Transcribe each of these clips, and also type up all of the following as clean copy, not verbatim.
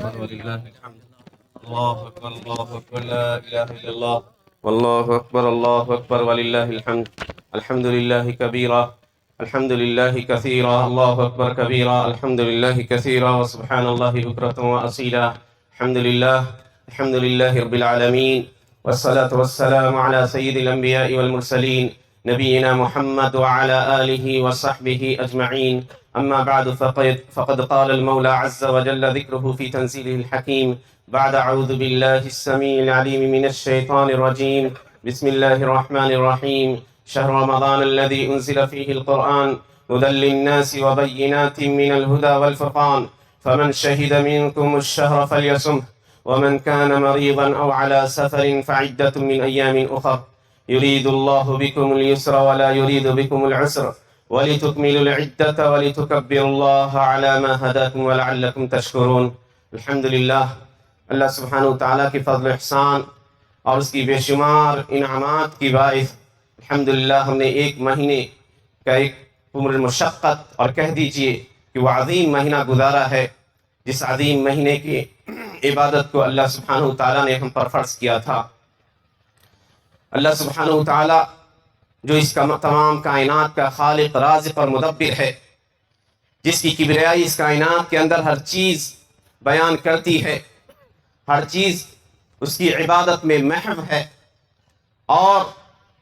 أكبر ولله الحمد. الله أكبر الله أكبر لا إله إلا الله والله أكبر الله أكبر ولله الحمد. الحمد لله كبيرا الحمد لله كثيرا الله أكبر كبيرا الحمد لله كثيرا وسبحان الله بكرة وأصيلا. الحمد لله رب العالمين والصلاة والسلام على سيد الأنبياء والمرسلين نبينا محمد وعلى آله وصحبه أجمعين. أما بعد فقد قال المولى عز وجل ذكره في تنزيله الحكيم بعد أعوذ بالله السميع العليم من الشيطان الرجيم. بسم الله الرحمن الرحيم. شهر رمضان الذي أنزل فيه القرآن هدى للناس وبينات من الهدى والفرقان فمن شهد منكم الشهر فليصمه ومن كان مريضا أو على سفر فعدة من أيام أخر يريد الله بكم اليسر ولا يريد بكم العسر ولتكملوا العدة ولتكبروا الله على ما هداكم ولعلكم تشكرون. الحمدللہ اللہ سبحانہ وتعالیٰ کی فضل و احسان اور اس کی بے شمار انعامات کی باعث الحمدللہ ہم نے ایک مہینے کا ایک عمر مشقت اور کہہ دیجئے کہ وہ عظیم مہینہ گزارا ہے جس عظیم مہینے کی عبادت کو اللہ سبحانہ وتعالیٰ نے ہم پر فرض کیا تھا. اللہ سبحانہ وتعالیٰ جو اس کا تمام کائنات کا خالق رازق اور مدبر ہے، جس کی کبریائی اس کائنات کے اندر ہر چیز بیان کرتی ہے، ہر چیز اس کی عبادت میں محو ہے، اور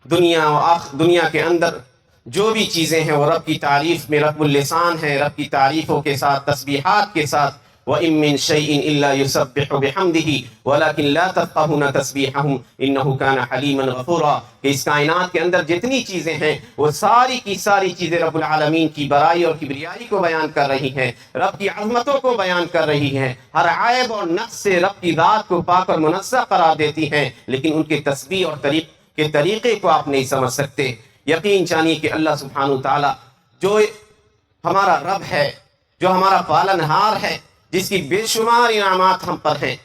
دنیا کے اندر جو بھی چیزیں ہیں وہ رب کی تعریف میں رب اللسان ہے، رب کی تعریفوں کے ساتھ، تسبیحات کے ساتھ. وَإِن مِّن شَيْءٍ إِلَّا يُسَبِّحُ بِحَمْدِهِ وَلَكِن لَّا تَفْقَهُونَ تَسْبِيحَهُمْ إِنَّهُ كَانَ حَلِيمًا غَفُورًا. کہ اس کائنات کے اندر جتنی چیزیں ہیں وہ ساری کی ساری چیزیں رب العالمین کی برائی اور کبریائی کو بیان کر رہی ہیں، رب کی عظمتوں کو بیان کر رہی ہیں، ہر عیب اور نقص سے رب کی ذات کو پاک اور منزہ قرار دیتی ہیں، لیکن ان کے تسبیح اور طریقے کو آپ نہیں سمجھ سکتے. یقین جانیے کہ اللہ سبحانہ وتعالیٰ جو ہمارا رب ہے، جو ہمارا پالنہار ہے، جس کی بے شمار انعامات ہم پر ہیں،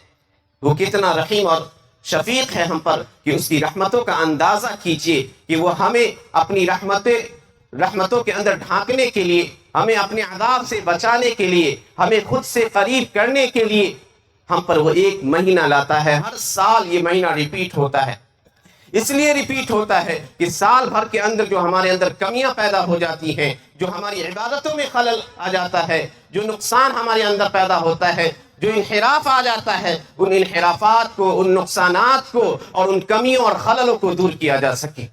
وہ کتنا رحیم اور شفیق ہے ہم پر کہ اس کی رحمتوں کا اندازہ کیجئے کہ وہ ہمیں اپنی رحمتوں کے اندر ڈھانکنے کے لیے، ہمیں اپنے عذاب سے بچانے کے لیے، ہمیں خود سے قریب کرنے کے لیے ہم پر وہ ایک مہینہ لاتا ہے. ہر سال یہ مہینہ ریپیٹ ہوتا ہے. اس لیے ریپیٹ ہوتا ہے کہ سال بھر کے اندر جو ہمارے اندر کمیاں پیدا ہو جاتی ہیں، جو ہماری عبادتوں میں خلل آ جاتا ہے، جو نقصان ہمارے اندر پیدا ہوتا ہے، جو انحراف آ جاتا ہے، ان انحرافات کو، ان نقصانات کو اور ان کمیوں اور خللوں کو دور کیا جا سکے.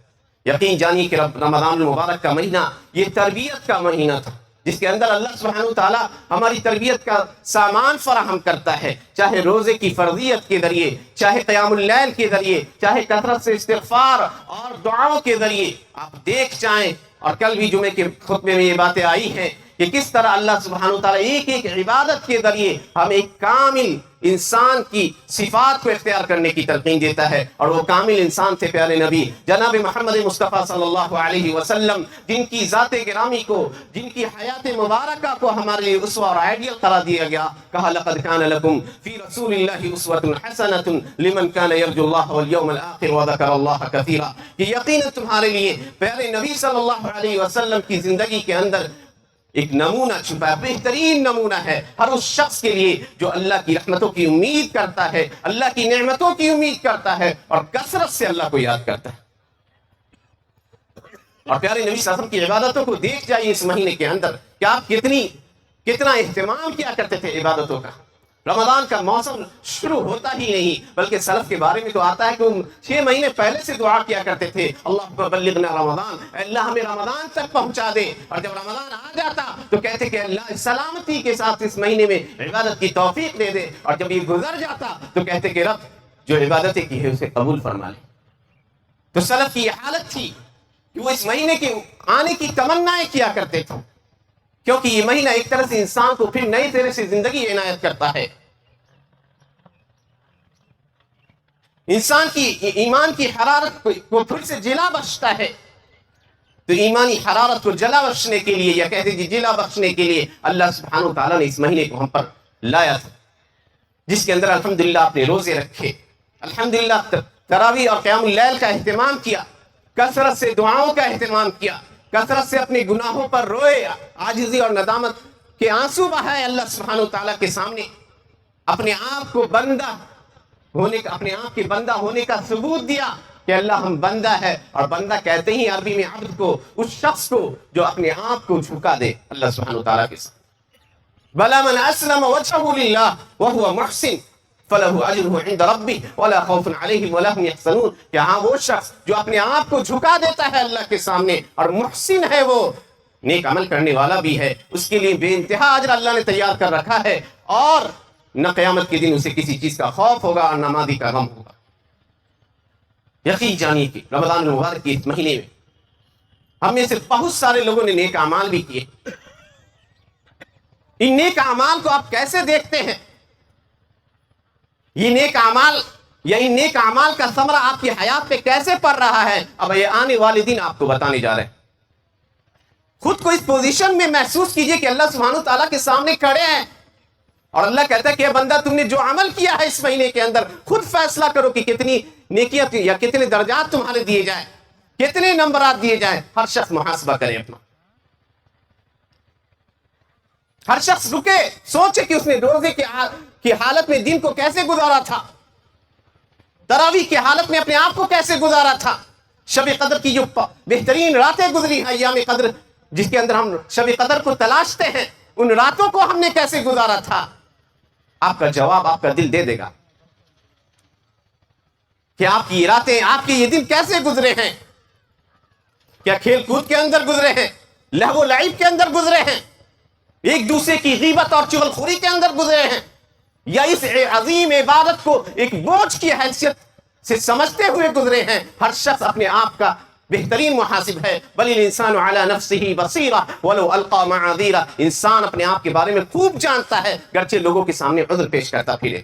یقین جانیے کہ رمضان المبارک کا مہینہ یہ تربیت کا مہینہ تھا، جس کے اندر اللہ سبحانہ وتعالیٰ ہماری تربیت کا سامان فراہم کرتا ہے، چاہے روزے کی فرضیت کے ذریعے، چاہے قیام اللیل کے ذریعے، چاہے کثرت سے استغفار اور دعاؤں کے ذریعے. آپ دیکھ جائیں، اور کل بھی جمعے کے خطبے میں یہ باتیں آئی ہیں کہ کس طرح اللہ سبحانہ وتعالیٰ ایک ایک عبادت کے ذریعے ہمیں ایک کامل انسان کی صفات کو اختیار کرنے کی تلقین دیتا ہے. اور وہ کامل انسان تھے پیارے نبی جناب محمد مصطفیٰ صلی اللہ علیہ وسلم، جن کی ذات گرامی کو، جن کی حیات مبارکہ کو ہمارے لیے اسوہ اور آئیڈیل قرار دیا گیا. کہا لقد کان لکم فی رسول اللہ اسوۃ حسنۃ لمن کان یرجو اللہ والیوم الآخر وذکر اللہ کثیرا. کہ یقیناً تمہارے لیے پیارے نبی صلی اللہ علیہ وسلم کی زندگی کے اندر ایک نمونہ چھپا ہے، بہترین نمونہ ہے ہر اس شخص کے لیے جو اللہ کی رحمتوں کی امید کرتا ہے، اللہ کی نعمتوں کی امید کرتا ہے اور کثرت سے اللہ کو یاد کرتا ہے. اور پیارے نبی صلی اللہ علیہ وسلم کی عبادتوں کو دیکھ جائیے اس مہینے کے اندر کہ آپ کتنا اہتمام کیا کرتے تھے عبادتوں کا. رمضان کا موسم شروع ہوتا ہی نہیں، بلکہ سلف کے بارے میں تو آتا ہے کہ وہ 6 مہینے پہلے سے دعا کیا کرتے تھے، اللہ بلغنا رمضان، اللہ ہمیں رمضان تک پہنچا دے. اور جب رمضان آ جاتا تو کہتے کہ اللہ سلامتی کے ساتھ اس مہینے میں عبادت کی توفیق دے دے. اور جب یہ گزر جاتا تو کہتے کہ رب جو عبادتیں کی ہے اسے قبول فرما لے. تو سلف کی یہ حالت تھی کہ وہ اس مہینے کے آنے کی تمنائیں کیا کرتے تھے، کیونکہ یہ مہینہ ایک طرح سے انسان کو پھر نئی طرح سے زندگی عنایت کرتا ہے، انسان کی ایمان کی حرارت کو پھر سے جلا بخشتا ہے. تو ایمانی حرارت کو جلا بخشنے کے لیے، یا کہتے ہیں جلا بخشنے کے لیے اللہ سبحانہ وتعالیٰ نے اس مہینے کو ہم پر لایا تھا، جس کے اندر الحمدللہ آپ نے روزے رکھے، الحمدللہ تراویح اور قیام اللیل کا اہتمام کیا، کثرت سے دعاؤں کا اہتمام کیا، کثرت سے اپنے گناہوں پر روئے، عاجزی اور ندامت کے آنسو بہائے اللہ سبحانہ وتعالیٰ کے سامنے. اپنے آپ کو بندہ ہونے کا، اپنے آپ کے بندہ ہونے کا ثبوت دیا کہ اللہ ہم بندہ ہے، اور بندہ کہتے ہی عربی میں عبد کو اس شخص کو جو اپنے آپ کو جھکا دے اللہ سبحانہ وتعالیٰ کے ساتھ. بلا من اسلم وجهه للہ وهو محسن فله اجره عند ربه ولا خوف عليهم ولا هم يحزنون. کہ ہاں وہ شخص جو اپنے آپ کو جھکا دیتا ہے اللہ کے سامنے اور محسن ہے، وہ نیک عمل کرنے والا بھی ہے، اس کے لیے بے انتہا اجر اللہ نے تیار کر رکھا ہے، اور نہ قیامت کے دن اسے کسی چیز کا خوف ہوگا اور نہ ماضی کا غم ہوگا. یقین جانیے کہ رمضان المبارک کے اس مہینے میں ہم میں سے بہت سارے لوگوں نے نیک اعمال بھی کیے. ان نیک اعمال کو آپ کیسے دیکھتے ہیں؟ یہ نیک اعمال یا ان نیک اعمال کا ثمرہ آپ کی حیات پہ کیسے پڑ رہا ہے؟ اب یہ آنے والے دن آپ کو بتانے جا رہے ہیں. خود کو اس پوزیشن میں محسوس کیجئے کہ اللہ سبحانہ تعالیٰ کے سامنے کھڑے ہیں، اور اللہ کہتا ہے کہ اے بندہ تم نے جو عمل کیا ہے اس مہینے کے اندر، خود فیصلہ کرو کہ کتنی نیکیاں یا کتنے درجات تمہارے دیے جائیں، کتنے نمبرات دیے جائیں. ہر شخص محاسبہ کرے اپنا. ہر شخص رکے، سوچے کہ اس نے روزے کی حالت میں دن کو کیسے گزارا تھا، تراویح کی حالت میں اپنے آپ کو کیسے گزارا تھا، شب قدر کی جو بہترین راتیں گزری ہیں، ایام قدر جس کے اندر ہم شب قدر کو تلاشتے ہیں، ان راتوں کو ہم نے کیسے گزارا تھا. آپ کا جواب آپ کا دل دے دے گا کہ آپ کی یہ راتیں، آپ کے یہ دن کیسے گزرے ہیں. کیا کھیل کود کے اندر گزرے ہیں، لہو و لعب کے اندر گزرے ہیں، ایک دوسرے کی غیبت اور چغلخوری کے اندر گزرے ہیں، یا اس عظیم عبادت کو ایک بوجھ کی حیثیت سے سمجھتے ہوئے گزرے ہیں. ہر شخص اپنے آپ کا بہترین محاسب ہے. بل الانسان علی نفسہ بصیرہ ولو القی معاذیرہ. انسان اپنے آپ کے بارے میں خوب جانتا ہے، گرچہ لوگوں کے سامنے عذر پیش کرتا پھرے.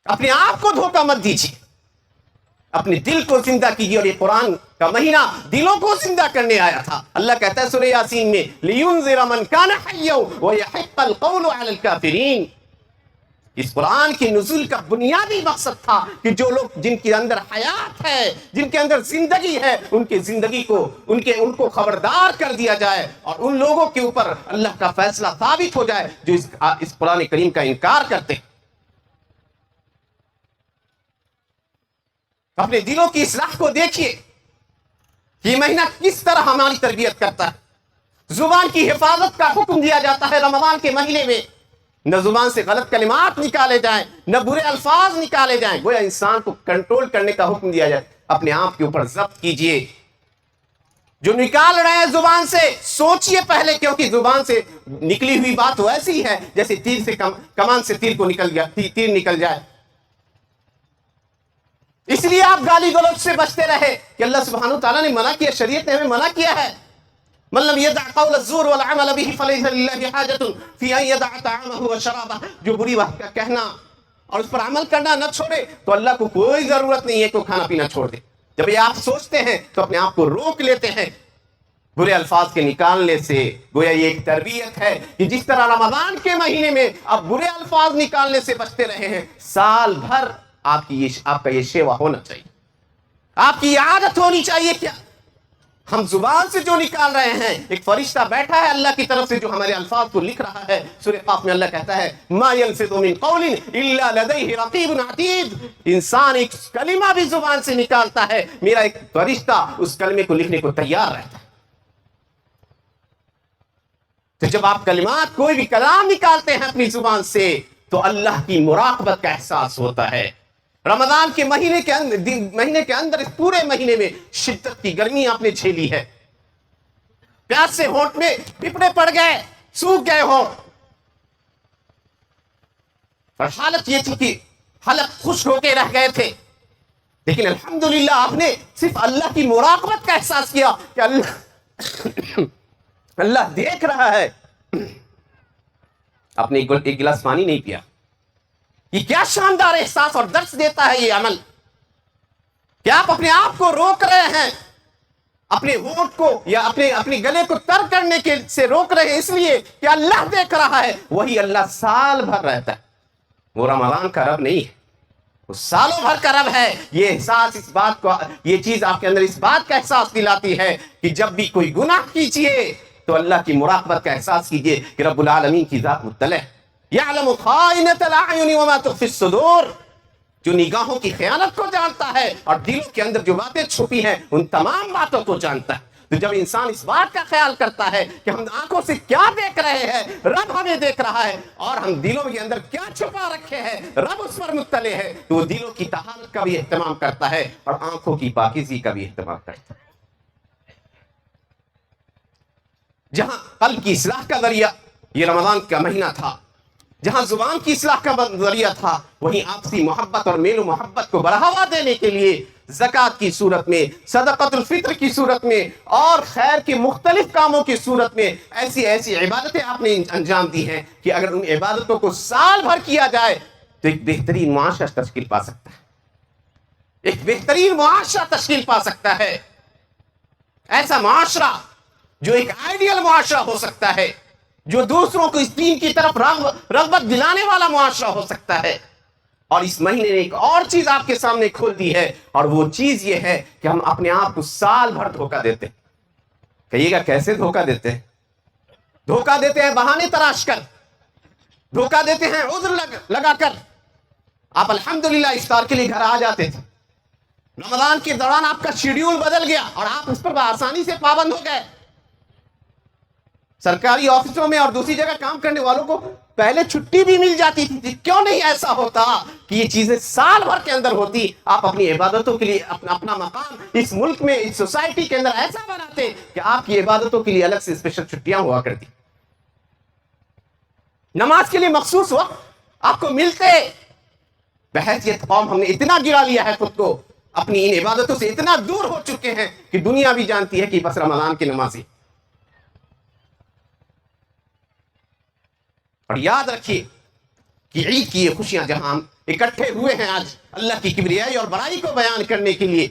اپنے آپ کو دھوکہ مت دیجیے، اپنے دل کو زندہ کیجیے. اور یہ قرآن کا مہینہ دلوں کو زندہ کرنے آیا تھا. اللہ کہتا ہے سورہ یاسین میں لِيُنذِرَ مَنْ كَانَ حَيًّا وَيَحِقَّ الْقَوْلُ عَلَى الْكَافِرِينَ. اس قرآن کے نزول کا بنیادی مقصد تھا کہ جو لوگ جن کے اندر حیات ہے، جن کے اندر زندگی ہے، ان کے زندگی کو ان کو خبردار کر دیا جائے، اور ان لوگوں کے اوپر اللہ کا فیصلہ ثابت ہو جائے جو اس قرآن کریم کا انکار کرتے ہیں. اپنے دلوں کی اصلاح کو دیکھیے، یہ مہینہ کس طرح ہماری تربیت کرتا ہے. زبان کی حفاظت کا حکم دیا جاتا ہے رمضان کے مہینے میں. نہ زبان سے غلط کلمات نکالے جائیں، نہ برے الفاظ نکالے جائیں. گویا انسان کو کنٹرول کرنے کا حکم دیا جائے. اپنے آپ کے اوپر ضبط کیجئے. جو نکال رہے ہیں زبان سے سوچئے پہلے، کیونکہ زبان سے نکلی ہوئی بات ویسی ہے جیسے تیر سے کمان سے تیر نکل جائے. اس لیے آپ گالی گلوچ سے بچتے رہے کہ اللہ سبحانہ تعالیٰ نے منع کیا، شریعت نے ہمیں منع کیا ہے. من لم يدع قول الزور والعمل به فليس لله حاجة في أن يدع طعامه وشرابه. جو بری بات کا کہنا اور اس پر عمل کرنا نہ چھوڑے تو اللہ کو کوئی ضرورت نہیں ہے کہ وہ کھانا پینا چھوڑ دے. جب یہ آپ سوچتے ہیں تو اپنے آپ کو روک لیتے ہیں برے الفاظ کے نکالنے سے. گویا یہ ایک تربیت ہے کہ جس طرح رمضان کے مہینے میں آپ برے الفاظ نکالنے سے بچتے رہے ہیں، سال بھر آپ کا یہ شیوا ہونا چاہیے، آپ کی یہ عادت ہونی چاہیے. کیا ہم زبان سے جو نکال رہے ہیں، ایک فرشتہ بیٹھا ہے اللہ کی طرف سے جو ہمارے الفاظ کو لکھ رہا ہے. سورہ قاف میں اللہ کہتا ہے ما يلفظ من قول الا لديه رقیب عتید. انسان ایک کلمہ بھی زبان سے نکالتا ہے، میرا ایک فرشتہ اس کلمے کو لکھنے کو تیار رہتا ہے. تو جب آپ کلمات، کوئی بھی کلام نکالتے ہیں اپنی زبان سے، تو اللہ کی مراقبت کا احساس ہوتا ہے. رمضان کے مہینے کے اندر اس پورے مہینے میں شدت کی گرمی آپ نے جھیلی ہے. پیاس سے ہونٹ میں پپڑے پڑ گئے، سوکھ گئے ہونٹ، اور حالت یہ تھی کہ حلق خشک ہو کے رہ گئے تھے. لیکن الحمدللہ آپ نے صرف اللہ کی مراقبت کا احساس کیا کہ اللہ دیکھ رہا ہے. آپ نے ایک گلاس پانی نہیں پیا. یہ کیا شاندار احساس اور درس دیتا ہے یہ عمل کہ آپ اپنے آپ کو روک رہے ہیں، اپنے ہونٹ کو یا اپنے گلے کو تر کرنے سے روک رہے ہیں، اس لیے کہ اللہ دیکھ رہا ہے. وہی اللہ سال بھر رہتا ہے، وہ رمضان کا رب نہیں ہے، وہ سالوں بھر کا رب ہے. یہ احساس، اس بات کو، یہ چیز آپ کے اندر اس بات کا احساس دلاتی ہے کہ جب بھی کوئی گناہ کیجیے تو اللہ کی مراقبت کا احساس کیجئے کہ رب العالمین کی ذات مطلع ہے. یعلم خائنۃ الاعین وما تخفی الصدور، جو نگاہوں کی خیانت کو جانتا ہے اور دلوں کے اندر جو باتیں چھپی ہیں ان تمام باتوں کو جانتا ہے. تو جب انسان اس بات کا خیال کرتا ہے کہ ہم آنکھوں سے کیا دیکھ رہے ہیں، رب ہمیں دیکھ رہا ہے، اور ہم دلوں کے اندر کیا چھپا رکھے ہیں، رب اس پر مطلع ہے، تو وہ دلوں کی طہارت کا بھی اہتمام کرتا ہے اور آنکھوں کی پاکیزگی کا بھی اہتمام کرتا ہے. جہاں قلب کی اصلاح کا ذریعہ یہ رمضان کا مہینہ تھا، جہاں زبان کی اصلاح کا ذریعہ تھا، وہیں آپسی محبت اور میل و محبت کو بڑھاوا دینے کے لیے زکوٰۃ کی صورت میں، صدقۃ الفطر کی صورت میں اور خیر کے مختلف کاموں کی صورت میں ایسی ایسی عبادتیں آپ نے انجام دی ہیں کہ اگر ان عبادتوں کو سال بھر کیا جائے تو ایک بہترین معاشرہ تشکیل پا سکتا ہے، ایک بہترین معاشرہ تشکیل پا سکتا ہے. ایسا معاشرہ جو ایک آئیڈیل معاشرہ ہو سکتا ہے، جو دوسروں کو اس دین کی طرف رغبت دلانے والا معاشرہ ہو سکتا ہے. اور اس مہینے نے ایک اور چیز آپ کے سامنے کھول دی ہے، اور وہ چیز یہ ہے کہ ہم اپنے آپ کو سال بھر دھوکہ دیتے ہیں. کہیے گا کیسے دھوکہ دیتے ہیں؟ دھوکہ دیتے ہیں بہانے تراش کر، دھوکہ دیتے ہیں عذر لگا کر. آپ الحمدللہ افطار کے لیے گھر آ جاتے تھے، رمضان کے دوران آپ کا شیڈیول بدل گیا اور آپ اس پر آسانی سے پابند ہو گئے. سرکاری آفسوں میں اور دوسری جگہ کام کرنے والوں کو پہلے چھٹی بھی مل جاتی تھی. کیوں نہیں ایسا ہوتا کہ یہ چیزیں سال بھر کے اندر ہوتی؟ آپ اپنی عبادتوں کے لیے اپنا مقام اس ملک میں، اس سوسائٹی کے اندر ایسا بناتے کہ آپ کی عبادتوں کے لیے الگ سے اسپیشل چھٹیاں ہوا کرتی، نماز کے لیے مخصوص وقت آپ کو ملتے. بحیثیت قوم ہم نے اتنا گرا لیا ہے خود کو، اپنی ان عبادتوں سے اتنا دور ہو چکے ہیں کہ دنیا بھی جانتی ہے کہ بس رمضان کی نمازی. اور یاد رکھیے کہ عید کی یہ خوشیاں جہاں ہم اکٹھے ہوئے ہیں آج اللہ کی کبریائی اور بڑائی کو بیان کرنے کے لیے،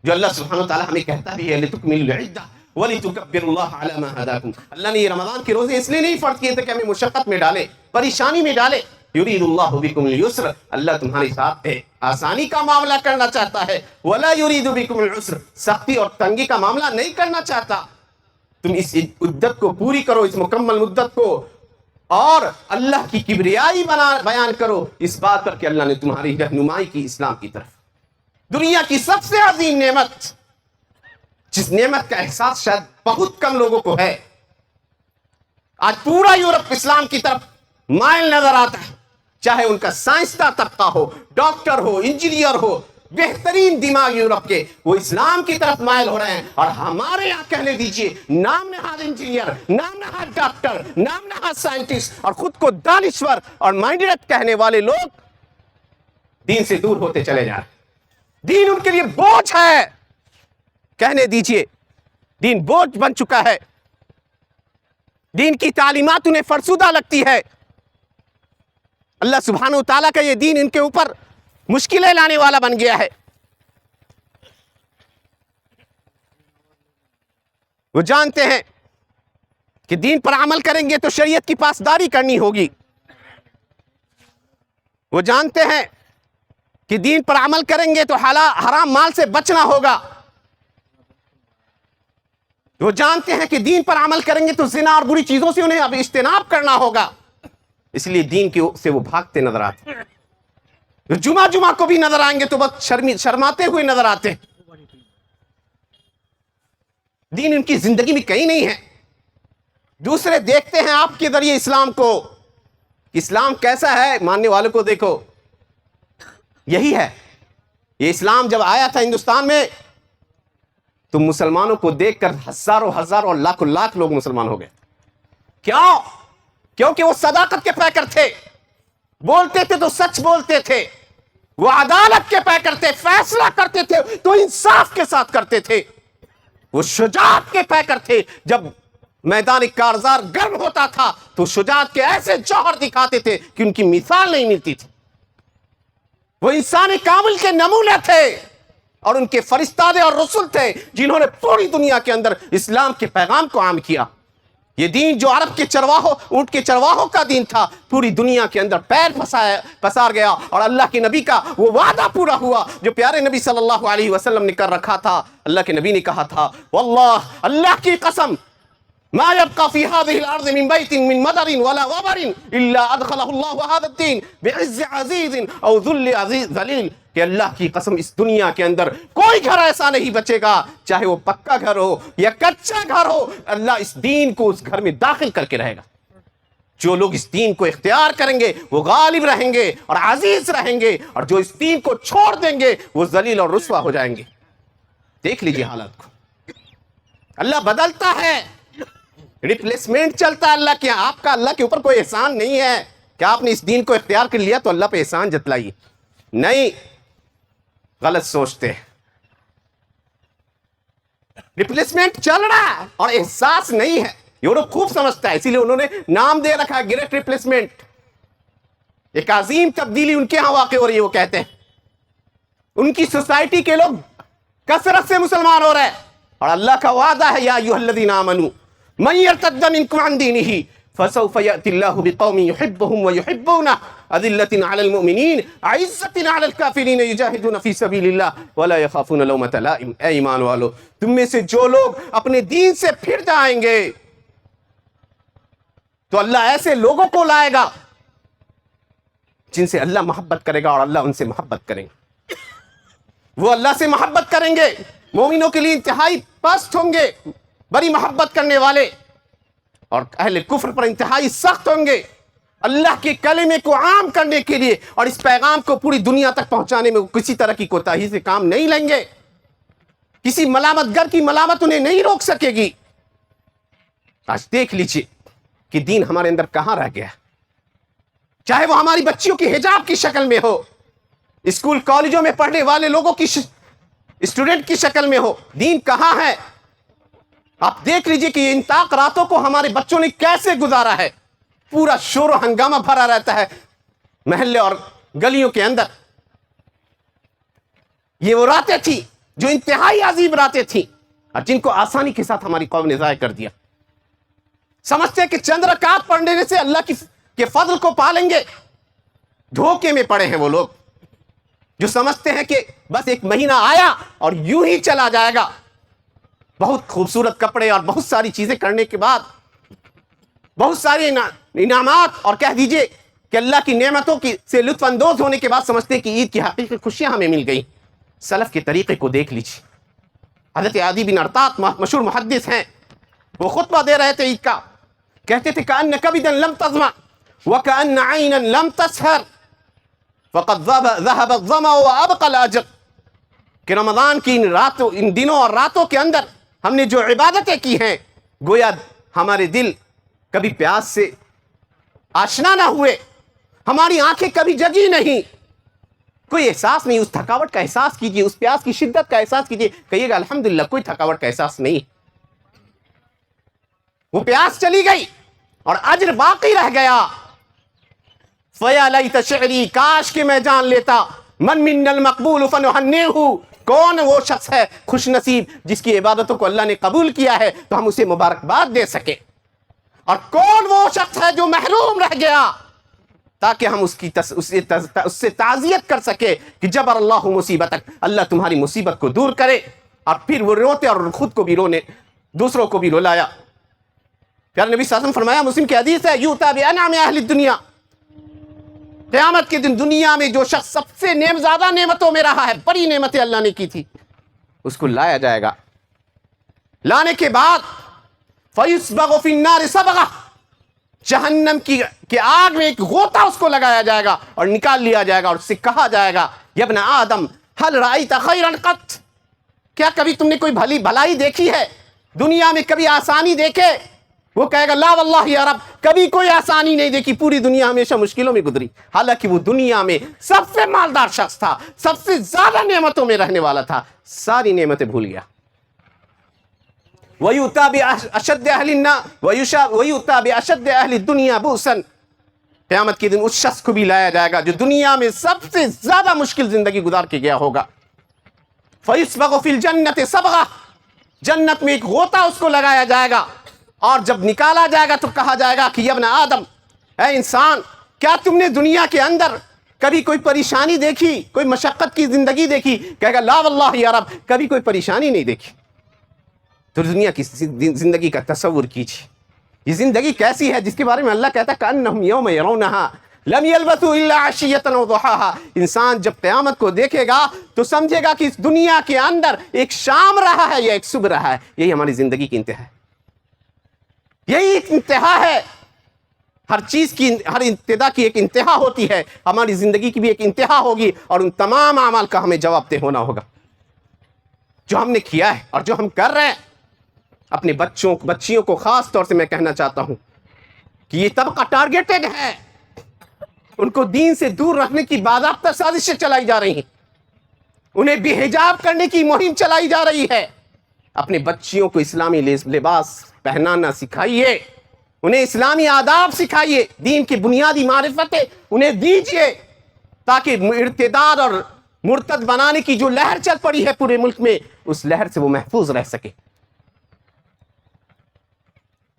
جو اللہ سبحانہ وتعالی ہمیں کہتا بھی ہے لِتُكْمِلُوا الْعِدَّةَ وَلِتُكَبِّرُوا اللَّهَ عَلَى مَا هَدَاكُمْ. اللہ نے یہ رمضان کے روزے اس لیے نہیں فرض کیے تھے کہ ہمیں مشقت میں ڈالے، پریشانی میں ڈالے. يُرِيدُ اللَّهُ بِكُمُ الْيُسْرَ، اللہ تمہارے ساتھ ہے، آسانی کا معاملہ کرنا چاہتا ہے. وَلَا يُرِيدُ بِكُمُ الْعُسْرَ، سختی اور تنگی کا معاملہ نہیں کرنا چاہتا. تم اس مدت کو پوری کرو، اس مکمل مدت کو، اور اللہ کی کبریائی بیان کرو اس بات پر کہ اللہ نے تمہاری رہنمائی کی اسلام کی طرف. دنیا کی سب سے عظیم نعمت، جس نعمت کا احساس شاید بہت کم لوگوں کو ہے، آج پورا یورپ اسلام کی طرف مائل نظر آتا ہے. چاہے ان کا سائنسداں طبقہ ہو، ڈاکٹر ہو، انجینئر ہو، بہترین دماغ یورپ کے، وہ اسلام کی طرف مائل ہو رہے ہیں. اور ہمارے یہاں کہنے دیجئے نام نہاد انجینئر، نام نہاد ڈاکٹر، نام نہاد سائنٹسٹ اور خود کو دانشور اور مائنڈیڈ کہنے والے لوگ دین سے دور ہوتے چلے جا رہے ہیں. دین ان کے لیے بوجھ ہے. کہنے دیجئے دین بوجھ بن چکا ہے، دین کی تعلیمات انہیں فرسودہ لگتی ہے. اللہ سبحانہ وتعالیٰ کا یہ دین ان کے اوپر مشکلیں لانے والا بن گیا ہے. وہ جانتے ہیں کہ دین پر عمل کریں گے تو شریعت کی پاسداری کرنی ہوگی. وہ جانتے ہیں کہ دین پر عمل کریں گے تو حرام مال سے بچنا ہوگا. وہ جانتے ہیں کہ دین پر عمل کریں گے تو زنا اور بری چیزوں سے انہیں اب اجتناب کرنا ہوگا. اس لیے دین سے وہ بھاگتے نظر آتے ہیں. جمعہ کو بھی نظر آئیں گے تو بس شرماتے ہوئے نظر آتے ہیں. دین ان کی زندگی میں کہیں نہیں ہے. دوسرے دیکھتے ہیں آپ کے ذریعے اسلام کو، اسلام کیسا ہے. ماننے والوں کو دیکھو، یہی ہے. یہ اسلام جب آیا تھا ہندوستان میں تو مسلمانوں کو دیکھ کر ہزاروں اور لاکھ لوگ مسلمان ہو گئے. کیوں؟ کیونکہ وہ صداقت کے پیکر تھے. بولتے تھے تو سچ بولتے تھے، وہ عدالت کے پیکر تھے، فیصلہ کرتے تھے تو انصاف کے ساتھ کرتے تھے. وہ شجاعت کے پیکر تھے. جب میدان کارزار گرم ہوتا تھا تو شجاعت کے ایسے جوہر دکھاتے تھے کہ ان کی مثال نہیں ملتی تھی. وہ انسان کامل کے نمونے تھے اور ان کے فرستادے اور رسول تھے جنہوں نے پوری دنیا کے اندر اسلام کے پیغام کو عام کیا. یہ دین جو عرب کے چرواہوں، اونٹ کے چرواہوں کا دین تھا، پوری دنیا کے اندر پیر پسار گیا اور اللہ کے نبی کا وہ وعدہ پورا ہوا جو پیارے نبی صلی اللہ علیہ وسلم نے کر رکھا تھا. اللہ کے نبی نے کہا تھا، واللہ، اللہ کی قسم، ما يبقى في هذه الارض من بيت من مدر ولا وبر الا ادخله الله هذا الدين بعز عزيز او ذل عزیز ذلیل، کہ اللہ کی قسم اس دنیا کے اندر کوئی گھر ایسا نہیں بچے گا، چاہے وہ پکا گھر ہو یا کچا گھر ہو، اللہ اس دین کو اس گھر میں داخل کر کے رہے گا۔ جو لوگ اس دین کو اختیار کریں گے وہ غالب رہیں گے اور عزیز رہیں گے، اور جو اس دین کو چھوڑ دیں گے وہ ذلیل اور رسوا ہو جائیں گے۔ دیکھ لیجئے حالات کو، اللہ بدلتا ہے، ریپلیسمنٹ چلتا ہے اللہ کے یہاں۔ آپ کا اللہ کے اوپر کوئی احسان نہیں ہے کہ آپ نے اس دین کو اختیار کر لیا تو اللہ پہ احسان جتلائیے، نہیں، غلط سوچتے۔ ریپلیسمنٹ چل رہا ہے اور احساس نہیں ہے، یورپ خوب سمجھتا ہے، اسی لیے انہوں نے نام دے رکھا ہے گریٹ ریپلیسمنٹ۔ ایک عظیم تبدیلی ان کے ہاں واقع ہو رہی ہے، وہ کہتے ہیں ان کی سوسائٹی کے لوگ کثرت سے مسلمان ہو رہے ہیں، اور اللہ کا وعدہ ہے یا ایھا الذین آمنوا من یرتد منکم عن دینہ فسوف یأتی اللہ بقوم یحبهم ویحبونہ اذلۃ علی المؤمنین اعزۃ علی الکافرین یجاہدون فی سبیل اللہ ولا یخافون لومۃ لائم۔ اے ایمان والو، تم میں سے جو لوگ اپنے دین سے پھر جائیں گے تو اللہ ایسے لوگوں کو لائے گا جن سے اللہ محبت کرے گا اور اللہ ان سے محبت کریں گے۔ وہ اللہ سے محبت کریں گے، مومنوں کے لیے انتہائی پست ہوں گے، بڑی محبت کرنے والے، اور اہل کفر پر انتہائی سخت ہوں گے، اللہ کے کلمے کو عام کرنے کے لیے اور اس پیغام کو پوری دنیا تک پہنچانے میں کسی طرح کی کوتاہی سے کام نہیں لیں گے، کسی ملامت گر کی ملامت انہیں نہیں روک سکے گی۔ آج دیکھ لیجیے کہ دین ہمارے اندر کہاں رہ گیا، چاہے وہ ہماری بچیوں کی حجاب کی شکل میں ہو، اسکول کالجوں میں پڑھنے والے لوگوں کی اسٹوڈنٹ کی شکل میں ہو، دین کہاں ہے؟ آپ دیکھ لیجئے کہ یہ انطاق راتوں کو ہمارے بچوں نے کیسے گزارا ہے، پورا شور و ہنگامہ بھرا رہتا ہے محلے اور گلیوں کے اندر۔ یہ وہ راتیں تھی جو انتہائی عظیم راتیں تھیں، اور جن کو آسانی کے ساتھ ہماری قوم نے ضائع کر دیا۔ سمجھتے ہیں کہ چند رکعات پڑھنے سے اللہ کے فضل کو پالیں گے، دھوکے میں پڑے ہیں وہ لوگ جو سمجھتے ہیں کہ بس ایک مہینہ آیا اور یوں ہی چلا جائے گا، بہت خوبصورت کپڑے اور بہت ساری چیزیں کرنے کے بعد، بہت سارے انعامات اور کہہ دیجئے کہ اللہ کی نعمتوں سے لطف اندوز ہونے کے بعد سمجھتے ہیں کہ عید کی حقیقی خوشیاں ہمیں مل گئی۔ سلف کے طریقے کو دیکھ لیجیے، حضرت عدی بن ارطاط مشہور محدث ہیں، وہ خطبہ دے رہے تھے عید کا، کہتے تھے کأن کبدا لم تظمأ وکأن عینا لم تسہر فقد ذهب الظمأ وابقى الاجر، کہ رمضان کی ان دنوں اور راتوں کے اندر ہم نے جو عبادتیں کی ہیں، گویا ہمارے دل کبھی پیاس سے آشنا نہ ہوئے، ہماری آنکھیں کبھی جگی نہیں، کوئی احساس نہیں، اس تھکاوٹ کا احساس کیجئے، اس پیاس کی شدت کا احساس کیجئے، کہیے گا الحمدللہ کوئی تھکاوٹ کا احساس نہیں، وہ پیاس چلی گئی اور اجر باقی رہ گیا۔ فَيَا لَيْتَ شِعْرِي، کاش کہ میں جان لیتا، من مِنَّ الْمَقْبُولُ فَنُحَنِّهُ، کون وہ شخص ہے خوش نصیب جس کی عبادتوں کو اللہ نے قبول کیا ہے تو ہم اسے مبارکباد دے سکیں، اور کون وہ شخص ہے جو محروم رہ گیا تاکہ ہم اس سے تعزیت کر سکے کہ جبر اللہ مصیبتک، اللہ تمہاری مصیبت کو دور کرے، اور پھر وہ روتے اور خود کو بھی رونے، دوسروں کو بھی رلایا۔ پیارے نبی صلی اللہ علیہ وسلم فرمایا، مسلم کی حدیث ہے، یؤتی بانعم اہل الدنیا، قیامت کے دن دنیا میں جو شخص سب سے زیادہ نعمتوں میں رہا ہے، بڑی نعمتیں اللہ نے کی تھی، اس کو لایا جائے گا، لانے کے بعد فَيُسْبَغُ فِي النَّارِ صَبْغَةً، جہنم کی آگ میں ایک غوطہ اس کو لگایا جائے گا اور نکال لیا جائے گا، اور اس سے کہا جائے گا یا ابن آدم هل رأيت خيرا قط، کیا کبھی تم نے کوئی بھلائی دیکھی ہے، دنیا میں کبھی آسانی دیکھے؟ وہ کہے گا لا واللہ یا رب، کبھی کوئی آسانی نہیں دیکھی، پوری دنیا ہمیشہ مشکلوں میں گزری، حالانکہ وہ دنیا میں سب سے مالدار شخص تھا، سب سے زیادہ نعمتوں میں رہنے والا تھا، ساری نعمتیں بھول گیا۔ وَيُؤْتَى بِأَشَدِّ أَهْلِ الدُّنْيَا بُؤْسًا، قیامت کے دن اس شخص کو بھی لایا جائے گا جو دنیا میں سب سے زیادہ مشکل زندگی گزار کے گیا ہوگا۔ فَيُسْبَغُ فِي الْجَنَّةِ صَبْغَةً، جنت میں ایک غوطہ اس کو لگایا جائے گا، اور جب نکالا جائے گا تو کہا جائے گا کہ یا ابن آدم، اے انسان، کیا تم نے دنیا کے اندر کبھی کوئی پریشانی دیکھی، کوئی مشقت کی زندگی دیکھی؟ کہے گا لا واللہ یا رب، کبھی کوئی پریشانی نہیں دیکھی۔ تو دنیا کی زندگی کا تصور کیجیے، یہ زندگی کیسی ہے جس کے بارے میں اللہ کہتا ہے کأنہم یوم یرونہا لم یلبثوا الا عشیۃ و ضحاہا. انسان جب قیامت کو دیکھے گا تو سمجھے گا کہ اس دنیا کے اندر ایک شام رہا ہے یا ایک صبح رہا ہے. یہی ہماری زندگی کی انتہا ہے, یہی ایک انتہا ہے. ہر چیز کی ہر ابتدا کی ایک انتہا ہوتی ہے. ہماری زندگی کی بھی ایک انتہا ہوگی اور ان تمام اعمال کا ہمیں جواب دہ ہونا ہوگا جو ہم نے کیا ہے اور جو ہم کر رہے ہیں. اپنے بچیوں کو خاص طور سے میں کہنا چاہتا ہوں کہ یہ طبقہ ٹارگیٹڈ ہے. ان کو دین سے دور رکھنے کی باضابطہ سازشیں چلائی جا رہی ہیں. انہیں بے حجاب کرنے کی مہم چلائی جا رہی ہے. اپنے بچیوں کو اسلامی لباس پہنانا سکھائیے, انہیں اسلامی آداب سکھائیے, دین کی بنیادی معرفتیں انہیں دیجیے تاکہ ارتداد اور مرتد بنانے کی جو لہر چل پڑی ہے پورے ملک میں, اس لہر سے وہ محفوظ رہ سکے.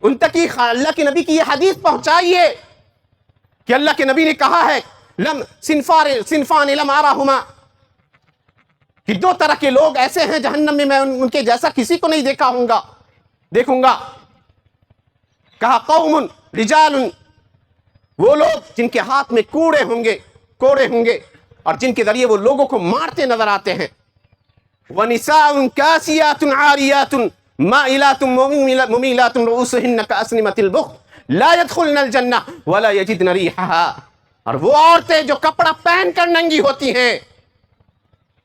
ان تک اللہ کے نبی کی یہ حدیث پہنچائیے کہ اللہ کے نبی نے کہا ہے صنفان لم ارہما, کہ دو طرح کے لوگ ایسے ہیں جہنم میں ان کے جیسا کسی کو نہیں دیکھوں گا. کہا قوم رجال, وہ لوگ جن کے ہاتھ میں کوڑے ہوں گے اور جن کے ذریعے وہ لوگوں کو مارتے نظر آتے ہیں. وَنِسَاءٌ كَاسِيَاتٌ عَارِيَاتٌ مَائِلَاتٌ مُمِيلَاتٌ رُؤُوسُهُنَّ كَأَسْنِمَةِ الْبُخْتِ لَا يَدْخُلْنَ الْجَنَّةَ وَلَا يَجِدْنَ رِيحَهَا. اور وہ عورتیں جو کپڑا پہن کر ننگی ہوتی ہیں,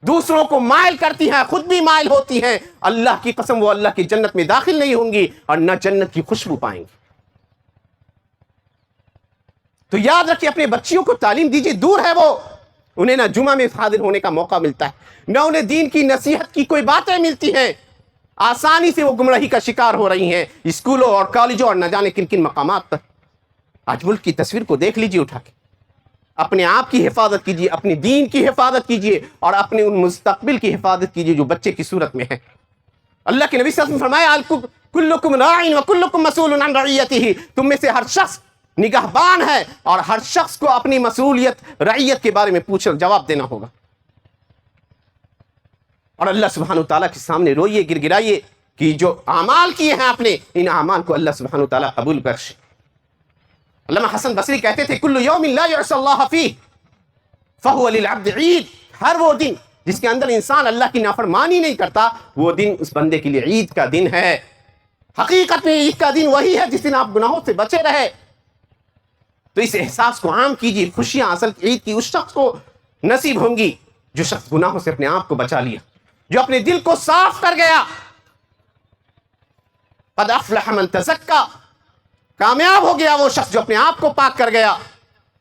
دوسروں کو مائل کرتی ہیں, خود بھی مائل ہوتی ہیں, اللہ کی قسم وہ اللہ کی جنت میں داخل نہیں ہوں گی اور نہ جنت کی خوشبو پائیں گی. تو یاد رکھیے, اپنے بچیوں کو تعلیم دیجیے. دور ہے وہ, انہیں نہ جمعہ میں حاضر ہونے کا موقع ملتا ہے, نہ انہیں دین کی نصیحت کی کوئی باتیں ملتی ہیں. آسانی سے وہ گمراہی کا شکار ہو رہی ہیں اسکولوں اور کالجوں اور نہ جانے کن کن مقامات پر. آج ملک کی تصویر کو دیکھ لیجیے اٹھا کے. اپنے آپ کی حفاظت کیجیے, اپنے دین کی حفاظت کیجیے اور اپنے ان مستقبل کی حفاظت کیجیے جو بچے کی صورت میں ہے. اللہ کے نبی صلی اللہ علیہ وسلم فرمایا کلکم راعٍ وکلکم مسئول عن رعیتہ, تم میں سے ہر شخص نگہبان ہے اور ہر شخص کو اپنی مسئولیت رعیت کے بارے میں جواب دینا ہوگا. اور اللہ سبحانہ وتعالیٰ کے سامنے روئیے, گر گرائیے کہ جو اعمال کیے ہیں آپ نے, ان اعمال کو اللہ سبحانہ وتعالیٰ قبول بخشے. علامہ حسن بصری کہتے تھے کل یوم لا یعصی اللہ فیہ فہو للعبد عید. ہر وہ دن جس کے اندر انسان اللہ کی نافرمانی نہیں کرتا, وہ دن اس بندے کے لیے عید کا دن ہے. حقیقت میں عید کا دن وہی ہے جس دن آپ گناہوں سے بچے رہے. تو اس احساس کو عام کیجیے. خوشیاں اصل عید کی اس شخص کو نصیب ہوں گی جو شخص گناہوں سے اپنے آپ کو بچا لیا, جو اپنے دل کو صاف کر گیا. قد افلح من تزکا, کامیاب ہو گیا وہ شخص جو اپنے آپ کو پاک کر گیا.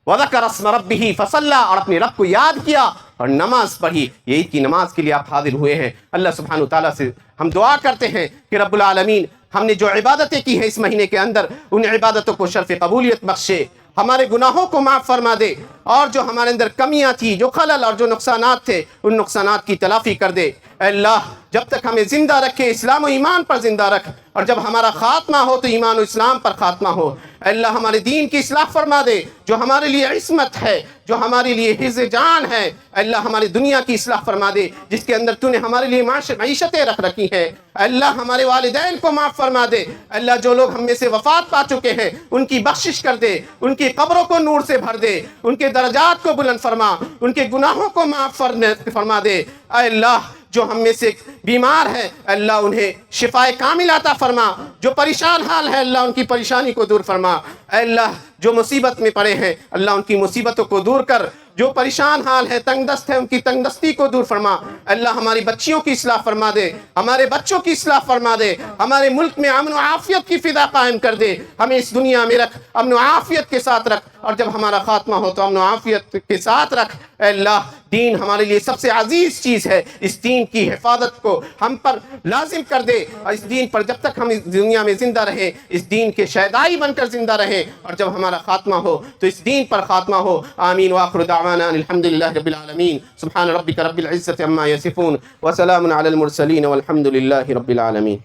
وذکر اسم ربہ فصلی, اور اپنے رب کو یاد کیا اور نماز پڑھی. یہ عید کی نماز کے لیے آپ حاضر ہوئے ہیں. اللہ سبحانہ وتعالیٰ سے ہم دعا کرتے ہیں کہ رب العالمین ہم نے جو عبادتیں کی ہیں اس مہینے کے اندر, ان عبادتوں کو شرف قبولیت بخشے, ہمارے گناہوں کو معاف فرما دے, اور جو ہمارے اندر کمیاں تھی, جو خلل اور جو نقصانات تھے, ان نقصانات کی تلافی کر دے. اے اللہ جب تک ہمیں زندہ رکھے اسلام و ایمان پر زندہ رکھ, اور جب ہمارا خاتمہ ہو تو ایمان و اسلام پر خاتمہ ہو. اے اللہ ہمارے دین کی اصلاح فرما دے, جو ہمارے لیے عصمت ہے, جو ہمارے لیے حفظ جان ہے. اے اللہ ہماری دنیا کی اصلاح فرما دے جس کے اندر تو نے ہمارے لیے معیشتیں رکھ رکھی ہیں. اے اللہ ہمارے والدین کو معاف فرما دے. اے اللہ جو لوگ ہم میں سے وفات پا چکے ہیں ان کی بخشش کر دے, ان کی قبروں کو نور سے بھر دے, ان کے درجات کو بلند فرما, ان کے گناہوں کو معاف فرما دے. اے اللہ جو ہم میں سے بیمار ہے اللہ انہیں شفائے کامل عطا فرما, جو پریشان حال ہے اللہ ان کی پریشانی کو دور فرما. اے اللہ جو مصیبت میں پڑے ہیں اللہ ان کی مصیبتوں کو دور کر, جو پریشان حال ہے تنگ دست ہے ان کی تنگ دستی کو دور فرما. اللہ ہماری بچیوں کی اصلاح فرما دے, ہمارے بچوں کی اصلاح فرما دے, ہمارے ملک میں امن و عافیت کی فضا قائم کر دے. ہمیں اس دنیا میں رکھ, امن و عافیت کے ساتھ رکھ, اور جب ہمارا خاتمہ ہو تو امن و عافیت کے ساتھ رکھ. اے اللہ دین ہمارے لیے سب سے عزیز چیز ہے, اس دین کی حفاظت کو ہم پر لازم کر دے, اور اس دین پر جب تک ہم اس دنیا میں زندہ رہیں اس دین کے شہدائی بن کر زندہ رہیں, اور جب ہمارا خاتمہ ہو تو اس دین پر خاتمہ ہو. آمین. وآخر دعوانا الحمد للہ رب العالمین. سبحان ربک رب العزة عما یصفون وسلام علی المرسلین والحمد للہ رب العالمین.